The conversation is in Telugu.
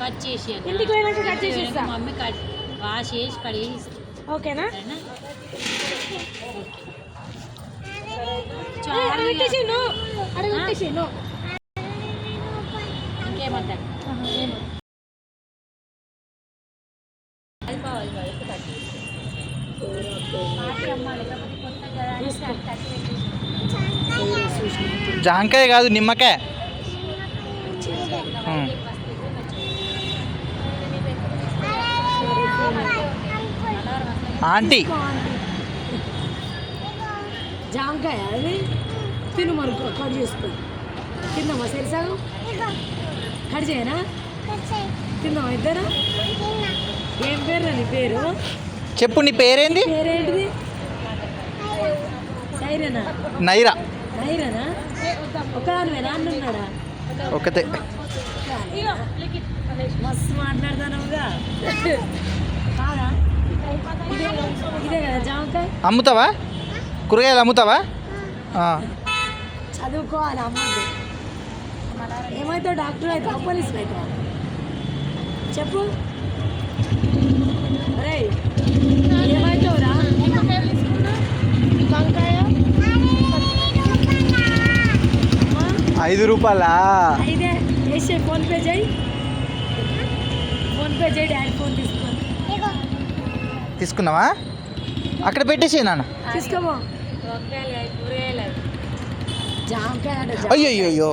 కట్ చేసి ఇంటికి పోయినాక కట్ చేసి ఇస్తా. మమ్మీ కట్ వాష్ చేసి కడిగేసి ఓకేనా? ఇంకేమంటా జాంకాయ కాదు, నిమ్మకాయ. ఆంటీ జాంకాయ అది తిను మనకు కట్ చేసుకో. తిందామా సరిసాగు? కట్ చేయనా? తిందామా ఇద్దరు? ఏం పేరు నీ పేరు? చెప్పు, నీ పేరేంది? పేరేంటిది? సైరేనా? నైరా. నైరానా? ఒకదానివేనా? అన్నున్నాడా? ఒకతే. మస్తు మాట్లాడతానుగా. కాదా? ఇదే కదా జామకాయ. అమ్ముతావా? కూరగాయలు అమ్ముతావా? చదువుకోవాలి అమ్మంటే. ఏమైతే డాక్టర్ అయితే పోలీసు అయితే చెప్పు. అరే ఏమైతావురా? ₹5. అయితే వేసే ఫోన్పే చేయి. ఫోన్పే చేయి, డాడీ ఫోన్ తీసుకొని. తీసుకున్నావా? అక్కడ పెట్టేసి నాన్న. తీసుకోమో. జామకాయ అయ్యో.